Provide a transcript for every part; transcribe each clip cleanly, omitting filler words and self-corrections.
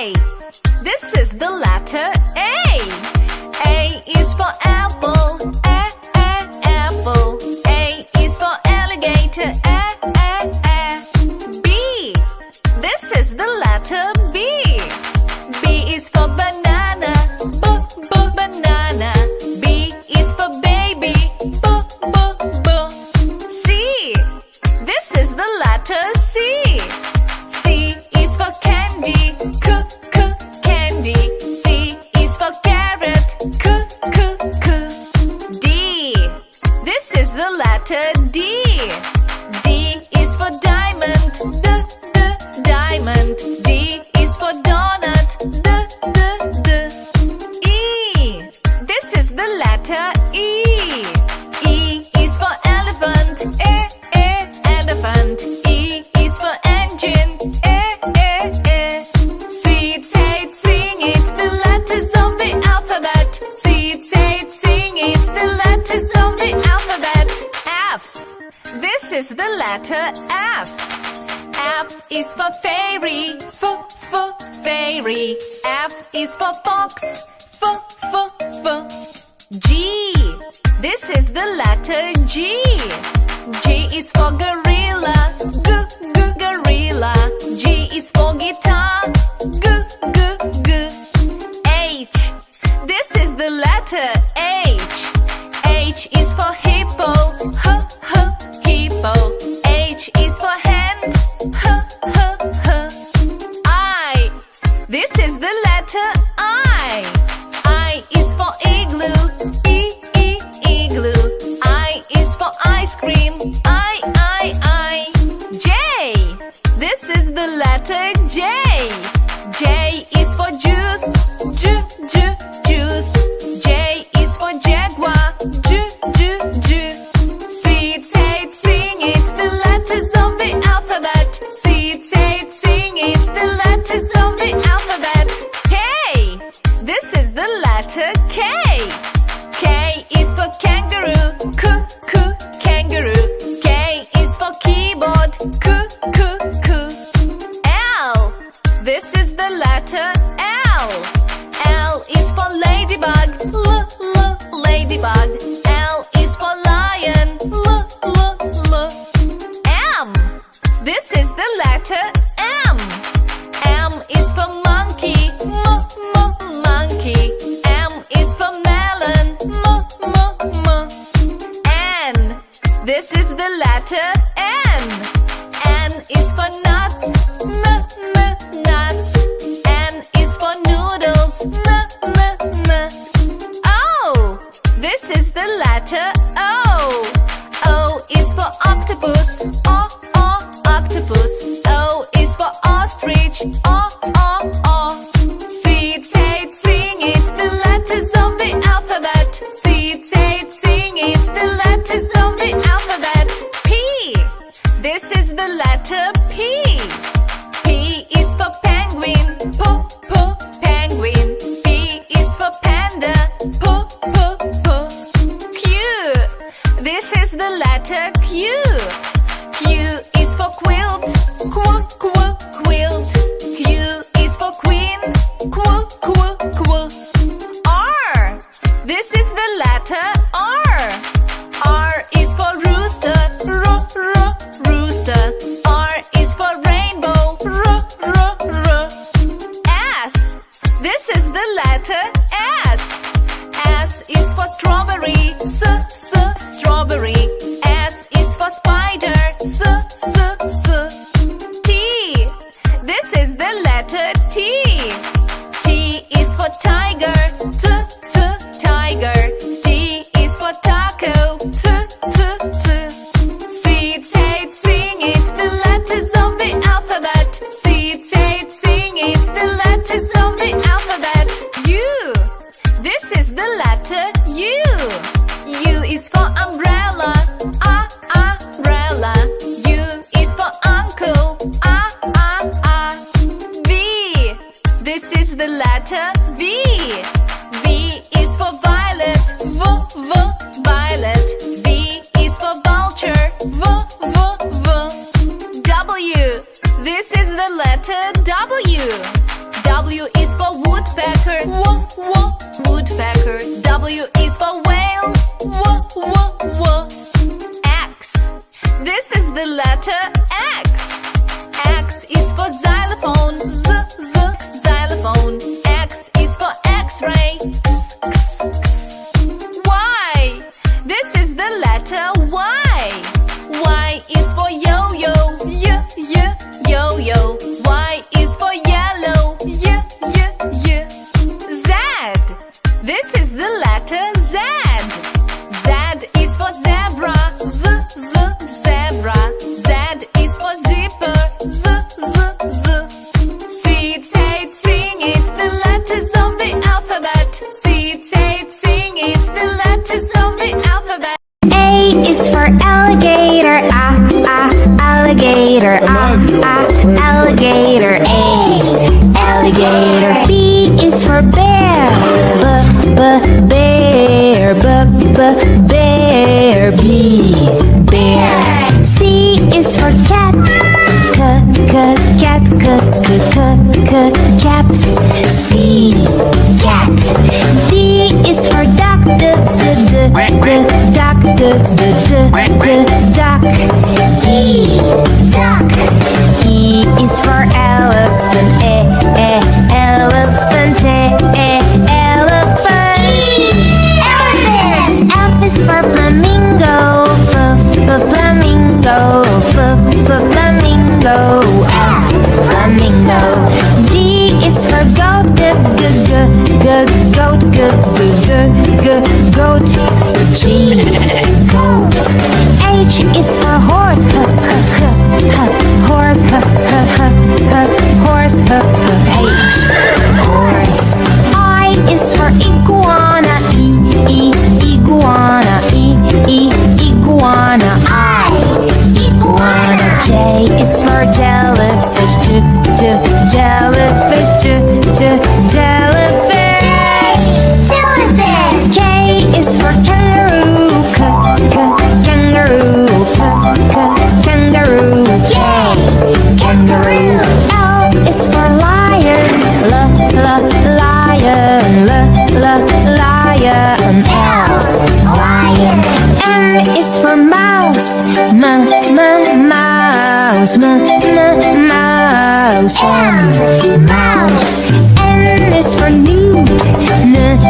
A. This is the letter A. A is for apple. Apple. A is for alligator. B. This is the letter B. B is for banana. Banana. B is for baby. C. This is the letter C. C is for candy. Candy. C is for carrot. D. This is the letter D. D is for diamond. Diamond. D is for donut. E. This is the letter E. E is for elephant. Elephant. E is for engine. Seed, say it, sing it, the letters of the alphabet. Seed, say it, sing it, the letters of the alphabet. F. This is the letter F. F is for fairy. Fairy. F is for fox. G. This is the letter G. G is for gorilla. Gorilla. G is for guitar. H. This is the letter H. H is for hippo. Hippo. H is for hand. I. This is the letter I. I is for igloo. Igloo. I is for ice cream. I. J. This is the letter J. J is for juice. Juice. J is for jaguar. Seed, say it, sing it, the letters of the alphabet. Seed, say it, sing it, the letters of the alphabet. K. This is the letter K. K is for kangaroo. Kangaroo. K is for keyboard. L. This is the letter L. L is for ladybug. Ladybug. L is for lion. M. This is the letter M. M is for monkey. Monkey. M is for melon. N. This is the letter N. N is for nuts. Nuts. N is for noodles. O. This is the letter O. O is for octopus. Octopus. O is for ostrich. Seed, say it, sing it, the letters of the alphabet. Seed, say it, sing it, the letters of the alphabet. P. This is the letter P. P is for penguin. Penguin. P is for panda. Q. This is the letter Q. Q is for quilt. Quilt. Q is for queen. R. This is the letter R. R is for rooster. Rooster. R is for rainbow. S. This is the letter S. S is for strawberry. Strawberry. S is for spider. T. This is the letter T. T is for tiger. Tiger. T is for taco. Seed, say it, sing it, the letters of the alphabet. Seed, say it, sing it, the letters of the alphabet. U. This is the letter U. U is for umbrella. Umbrella. U is for uncle. V. This is the letter V. V is for violet. Violet. V is for vulture. W. This is the letter W. W woodpecker. Woodpecker. W is for whale. X. This is the letter X. X is for xylophone. Xylophone. X is for X-ray. Y. This is the letter Y. Y is for yo-yo. Yo-yo. Y is for yellow. Z. This is the letter Z. Z is for zebra. Zebra. Z is for zipper. See it, say it, sing it, the letters of the alphabet. See it, say it, sing it, the letters of the alphabet. A is for alligator. Alligator. Alligator. A. Alligator. B is for bear. Bear. Bear. B. Bear. C is for cat. Cat. Cat. C. Cat. D is for duck. Duck. Duck. D. Duck. E is for elephant. Elephant. Elephant. Elephant. F is for flamingo. Flamingo. Flamingo. F. Flamingo. G is for goat. Goat. G. Goat. H is for horse. Horse. Horse. H. Horse. I is for iguana. Iguana. Iguana. I. Iguana. J is for jellyfish. Jellyfish. Jellyfish. K is for kangaroo. Kangaroo. Kangaroo. K. Kangaroo. L is for lion. Lion. Lion. L. Lion. M is for mouse. Mouse. Mouse. N is for newt. Newt.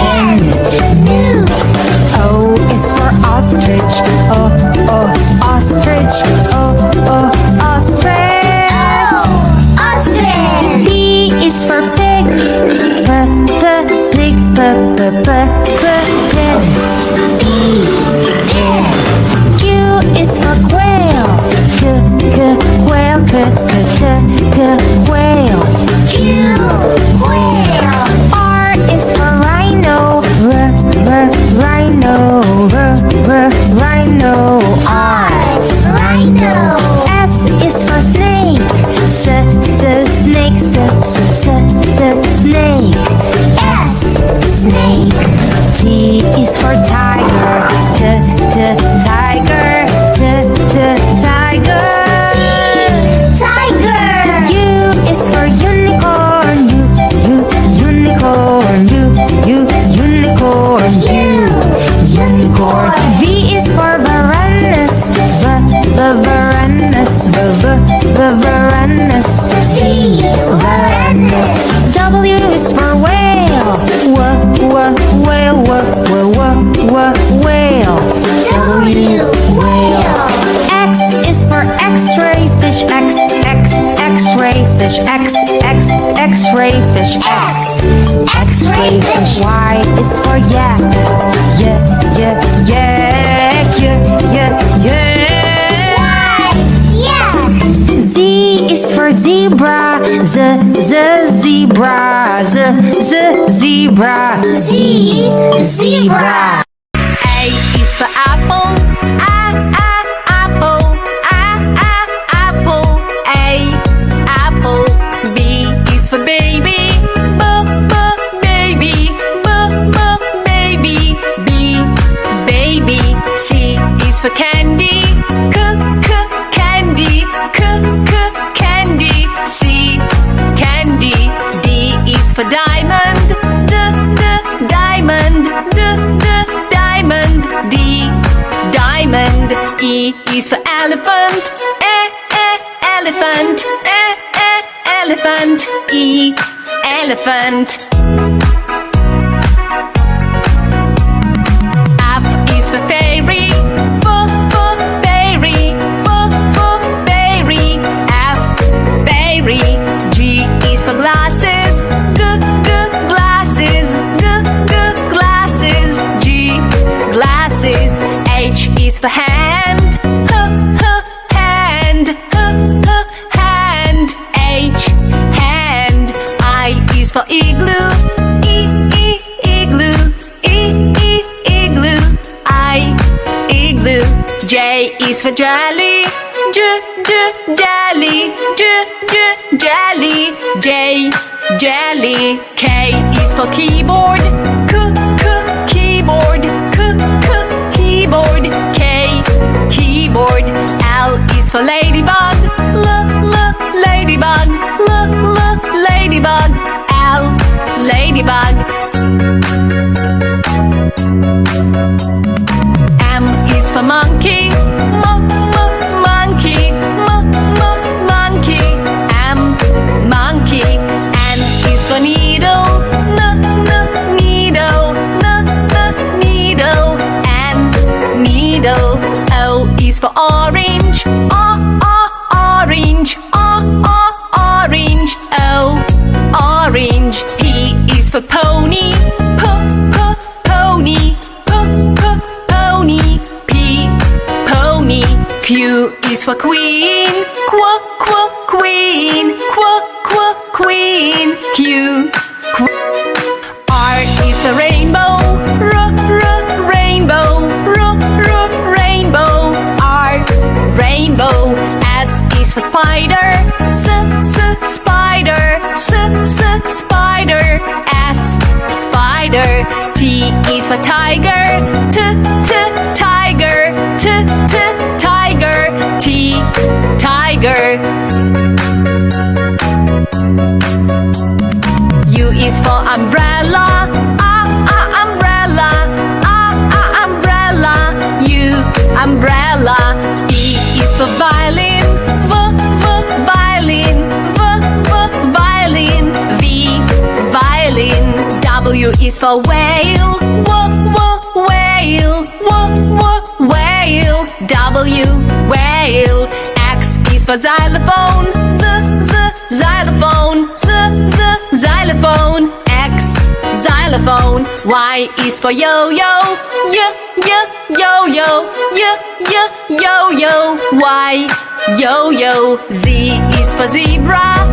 N. Newt. O is for ostrich. Ostrich. Ostrich. Ostrich. P is for pig. Pig. Q is for quail. Quail. Quail. Q. Quail. R is for rhino. Rhino. Rhino. R. Rhino. S is for snake. Snake. Snake. S. Snake. T is for tiger. Tiger. Tiger. Tiger. U is for unicorn. Unicorn. Unicorn. Unicorn. V is for Varanus. Varanus. V. Varanus. W is for whale. Whale. W. Whale. X is for X-ray fish. X-ray fish. X-ray fish. X-ray fish. Y is for yak. Z is for zebra. Zebra. Zebra. Zebra. A is for apple. Apple. Apple. A. Apple. B is for baby. Baby. Baby. B. Baby. C is for candy. Candy. Candy. elephant, E, elephant. F is for fairy, fairy, fairy. F, fairy. G is for glasses, glasses, glasses. G, glasses. H is for hand, hand, hand. H, hand. I is for igloo, igloo, igloo. I, igloo. J is for jelly, jelly, jelly. J, jelly. K is for keyboard, keyboard, keyboard. K, keyboard. L is for ladybug, ladybug, ladybug. L, ladybug. M is for monkey, monkey, monkey. M, monkey. N is for needle, needle, needle. N, needle. O is for orange, orange, orange. O, orange. P is for pony, pony, pony. P, pony. Q is for queen, queen, queen. Q, R is for rainbow, rainbow, rainbow. R, rainbow. S is for spider, spider, spider. S, spider. T is for tiger, tiger, tiger. T, tiger. U is for umbrella, umbrella, umbrella. U, umbrella. V is for violin, violin, violin. V, violin. W is for whale, whale, whale. W, whale. X is for xylophone, xylophone, xylophone. X, xylophone. Y is for yo-yo, yo-yo, yo-yo. Y, yo-yo. Z is for zebra,